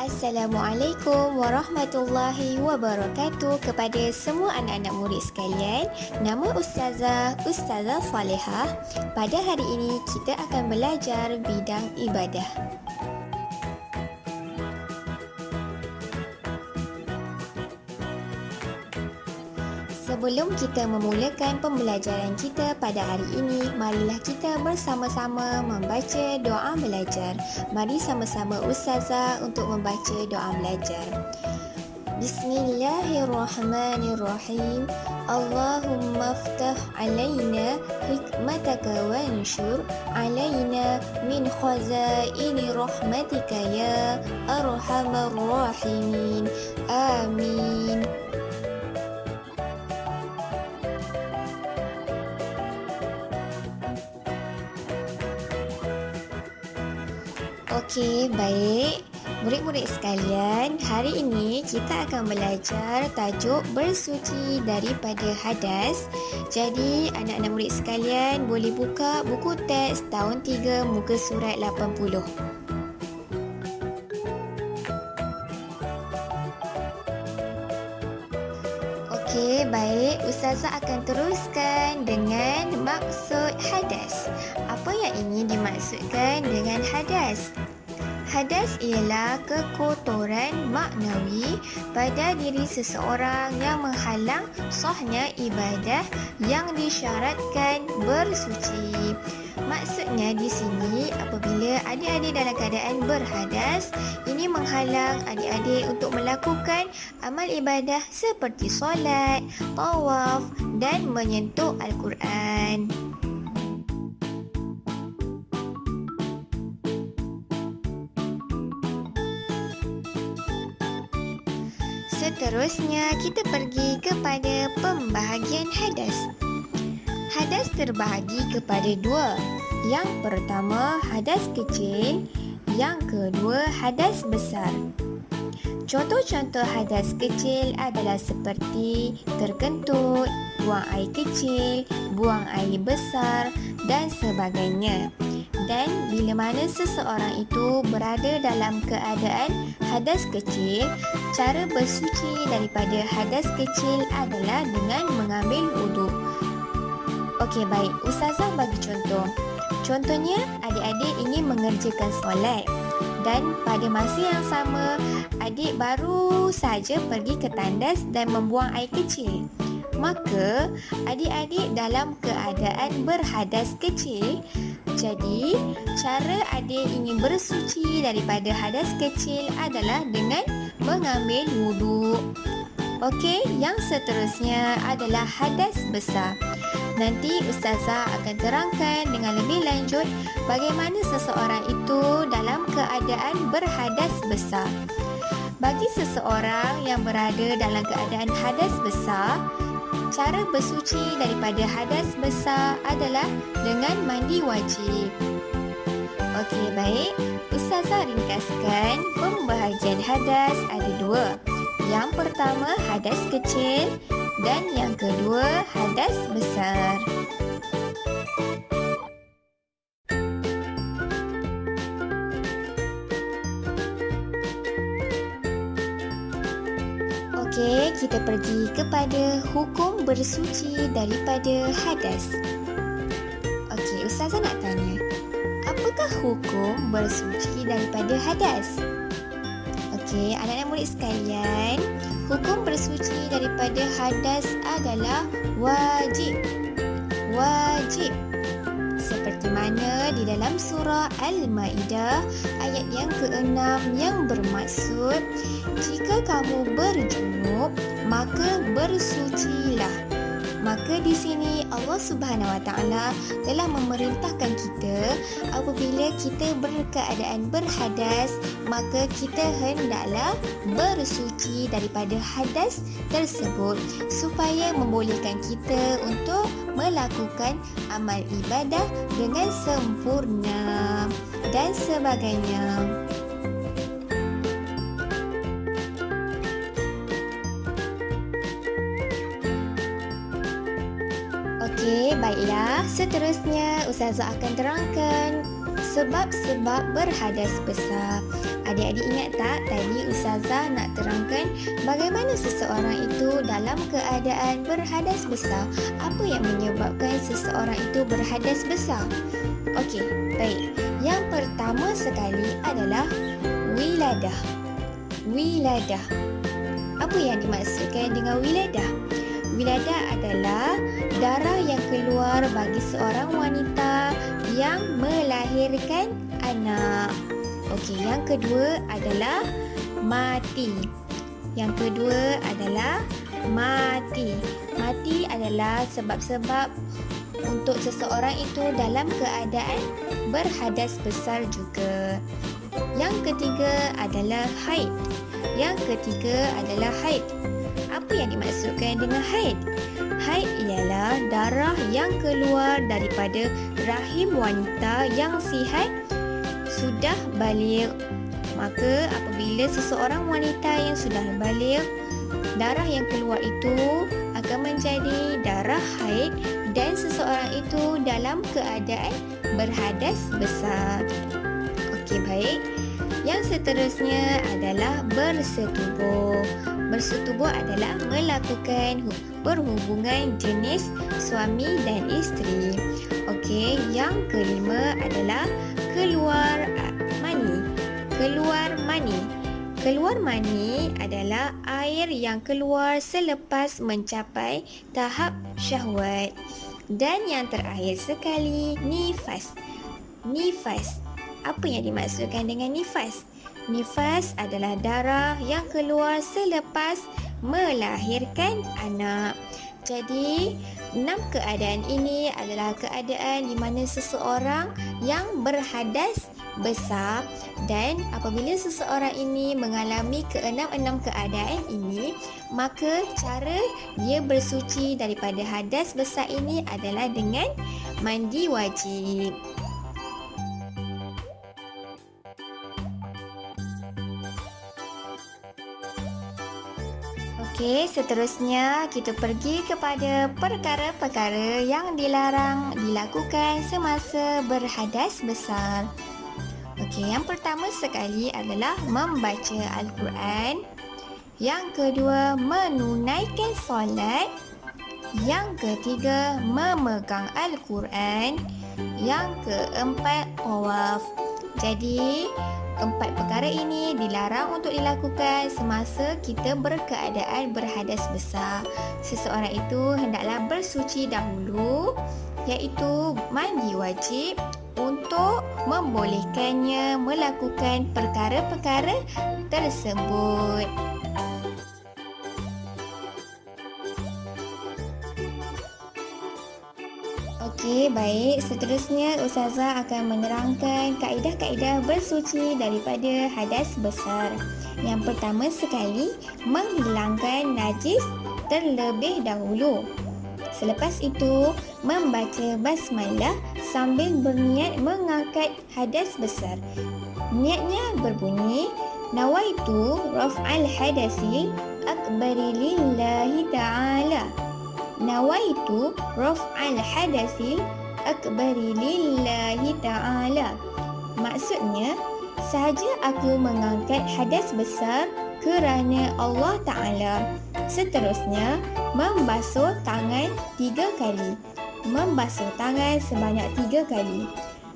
Assalamualaikum warahmatullahi wabarakatuh kepada semua anak-anak murid sekalian. Nama Ustazah Salihah. Pada hari ini kita akan belajar bidang ibadah. Sebelum kita memulakan pembelajaran kita pada hari ini, marilah kita bersama-sama membaca doa belajar. Mari sama-sama Ustazah untuk membaca doa belajar. Bismillahirrahmanirrahim. Allahumma aftah alaina hikmataka wanshur alaina min khazaini rahmatika ya arhamar rahimin. Amin. Okey, baik. Murid-murid sekalian, hari ini kita akan belajar tajuk bersuci daripada hadas. Jadi, anak-anak murid sekalian boleh buka buku teks tahun 3 muka surat 80. Okey, baik. Ustazah akan teruskan dengan maksud hadas. Apa yang ingin dimaksudkan dengan hadas? Hadas ialah kekotoran maknawi pada diri seseorang yang menghalang sahnya ibadah yang disyaratkan bersuci. Maksudnya di sini apabila adik-adik dalam keadaan berhadas, ini menghalang adik-adik untuk melakukan amal ibadah seperti solat, tawaf dan menyentuh Al-Quran. Seterusnya, kita pergi kepada pembahagian hadas. Hadas terbahagi kepada dua. Yang pertama, hadas kecil. Yang kedua, hadas besar. Contoh-contoh hadas kecil adalah seperti terkentut, buang air kecil, buang air besar dan sebagainya. Dan bila mana seseorang itu berada dalam keadaan hadas kecil, cara bersuci daripada hadas kecil adalah dengan mengambil wuduk. Okey, baik. Ustazah bagi contoh. Contohnya, adik-adik ingin mengerjakan solat dan pada masa yang sama, adik baru saja pergi ke tandas dan membuang air kecil. Maka, adik-adik dalam keadaan berhadas kecil. Jadi, cara adik ingin bersuci daripada hadas kecil adalah dengan mengambil wuduk. Okey, yang seterusnya adalah hadas besar. Nanti Ustazah akan terangkan dengan lebih lanjut bagaimana seseorang itu dalam keadaan berhadas besar. Bagi seseorang yang berada dalam keadaan hadas besar, cara bersuci daripada hadas besar adalah dengan mandi wajib. Okey, baik. Ustazah ringkaskan pembahagian hadas ada dua. Yang pertama, hadas kecil dan yang kedua, hadas besar. Okey, kita pergi kepada hukum bersuci daripada hadas. Okey, Ustazah nak tanya, apakah hukum bersuci daripada hadas? Okey, anak-anak murid sekalian, hukum bersuci daripada hadas adalah wajib. Wajib. Seperti mana di dalam surah Al-Maidah ayat yang ke-6 yang bermaksud, jika kamu berjunub, maka bersucilah. Maka di sini Allah Subhanahu Wa Taala telah memerintahkan kita apabila kita berkeadaan berhadas, maka kita hendaklah bersuci daripada hadas tersebut supaya membolehkan kita untuk melakukan amal ibadah dengan sempurna dan sebagainya. Okey, baiklah. Seterusnya, Ustazah akan terangkan sebab-sebab berhadas besar. Adik-adik ingat tak tadi Ustazah nak terangkan bagaimana seseorang itu dalam keadaan berhadas besar? Apa yang menyebabkan seseorang itu berhadas besar? Okey, baik. Yang pertama sekali adalah wiladah. Wiladah. Apa yang dimaksudkan dengan wiladah? Wiladah adalah darah yang keluar bagi seorang wanita yang melahirkan anak. Okey, yang kedua adalah mati. Yang kedua adalah mati. Mati adalah sebab-sebab untuk seseorang itu dalam keadaan berhadas besar juga. Yang ketiga adalah haid. Yang ketiga adalah haid. Apa yang dimaksudkan dengan haid? Haid ialah darah yang keluar daripada rahim wanita yang sihat sudah baligh. Maka apabila seseorang wanita yang sudah baligh, darah yang keluar itu akan menjadi darah haid dan seseorang itu dalam keadaan berhadas besar. Okey, baik. Yang seterusnya adalah bersetubuh. Bersetubuh adalah melakukan berhubungan jenis suami dan isteri. Okey, yang kelima adalah keluar mani. Keluar mani. Keluar mani adalah air yang keluar selepas mencapai tahap syahwat. Dan yang terakhir sekali, nifas. Nifas. Apa yang dimaksudkan dengan nifas? Nifas adalah darah yang keluar selepas melahirkan anak. Jadi, 6 keadaan ini adalah keadaan di mana seseorang yang berhadas besar, dan apabila seseorang ini mengalami keenam-enam keadaan ini, maka cara dia bersuci daripada hadas besar ini adalah dengan mandi wajib. Okey, seterusnya kita pergi kepada perkara-perkara yang dilarang dilakukan semasa berhadas besar. Okey, yang pertama sekali adalah membaca Al-Quran. Yang kedua, menunaikan solat. Yang ketiga, memegang Al-Quran. Yang keempat, tawaf. Jadi, 4 perkara ini dilarang untuk dilakukan semasa kita berkeadaan berhadas besar. Seseorang itu hendaklah bersuci dahulu, iaitu mandi wajib, untuk membolehkannya melakukan perkara-perkara tersebut. Okey, baik. Seterusnya, Ustazah akan menerangkan kaedah-kaedah bersuci daripada hadas besar. Yang pertama sekali, menghilangkan najis terlebih dahulu. Selepas itu, membaca basmalah sambil berniat mengangkat hadas besar. Niatnya berbunyi, nawaitu raf'al hadasil akbari lillahi ta'ala. Nawaitu raf'al hadasil akbari lillahi ta'ala. Maksudnya, sahaja aku mengangkat hadas besar kerana Allah Ta'ala. Seterusnya, membasuh tangan 3 kali. Membasuh tangan sebanyak 3 kali.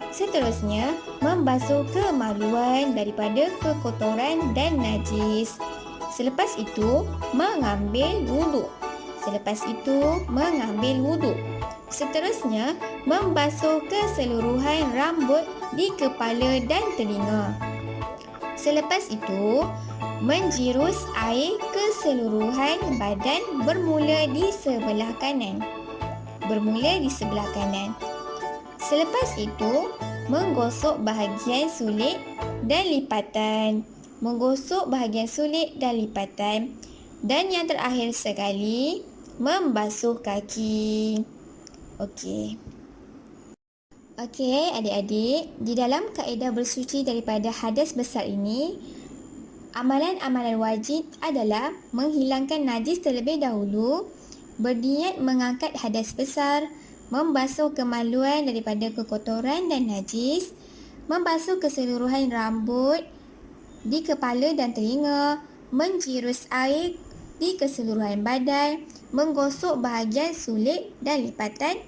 Seterusnya, membasuh kemaluan daripada kekotoran dan najis. Selepas itu, mengambil wuduk. Selepas itu, mengambil wuduk. Seterusnya, membasuh keseluruhan rambut di kepala dan telinga. Selepas itu, menjirus air keseluruhan badan bermula di sebelah kanan. Bermula di sebelah kanan. Selepas itu, menggosok bahagian sulit dan lipatan. Menggosok bahagian sulit dan lipatan. Dan yang terakhir sekali, membasuh kaki. Okey. Okey, adik-adik, di dalam kaedah bersuci daripada hadas besar ini, amalan-amalan wajib adalah menghilangkan najis terlebih dahulu, berniat mengangkat hadas besar, membasuh kemaluan daripada kekotoran dan najis, membasuh keseluruhan rambut di kepala dan telinga, menjirus air di keseluruhan badan, menggosok bahagian sulit dan lipatan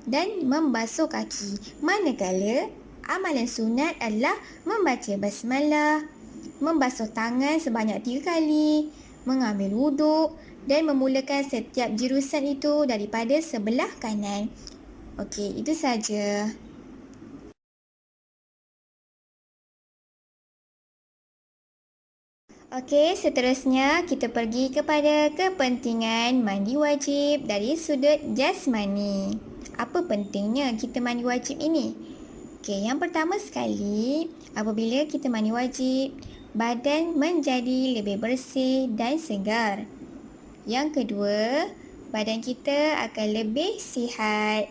dan membasuh kaki. Manakala amalan sunat adalah membaca basmalah, membasuh tangan sebanyak 3 kali, mengambil wuduk dan memulakan setiap jirusan itu daripada sebelah kanan. Okey, itu saja. Okey, seterusnya kita pergi kepada kepentingan mandi wajib dari sudut jasmani. Apa pentingnya kita mandi wajib ini? Okey, yang pertama sekali, apabila kita mandi wajib, badan menjadi lebih bersih dan segar. Yang kedua, badan kita akan lebih sihat.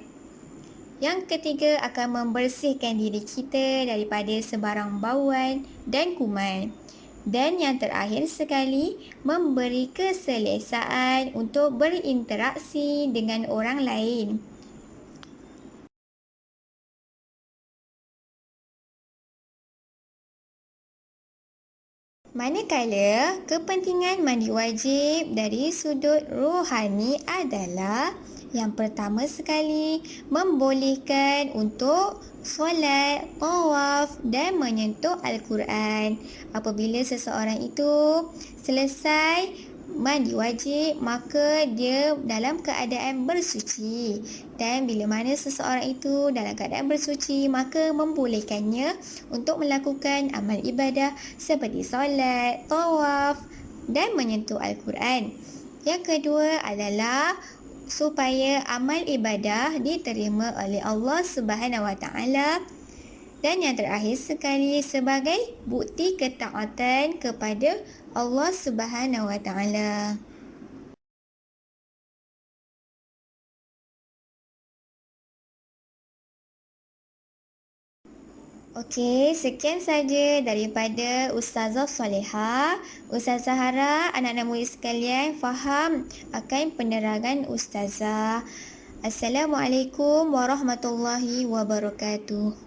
Yang ketiga, akan membersihkan diri kita daripada sebarang bauan dan kuman. Dan yang terakhir sekali, memberi keselesaan untuk berinteraksi dengan orang lain. Manakala kepentingan mandi wajib dari sudut rohani adalah yang pertama sekali, membolehkan untuk solat, tawaf dan menyentuh Al-Quran. Apabila seseorang itu selesai mandi wajib, maka dia dalam keadaan bersuci. Dan bila mana seseorang itu dalam keadaan bersuci, maka membolehkannya untuk melakukan amal ibadah seperti solat, tawaf dan menyentuh Al-Quran. Yang kedua adalah supaya amal ibadah diterima oleh Allah Subhanahu Wa Taala. Dan yang terakhir sekali, sebagai bukti ketaatan kepada Allah Subhanahu Wa Taala. Okey, sekian saja daripada Ustazah Solehah. Ustazah harap anak-anak murid sekalian faham akan penerangan Ustazah. Assalamualaikum warahmatullahi wabarakatuh.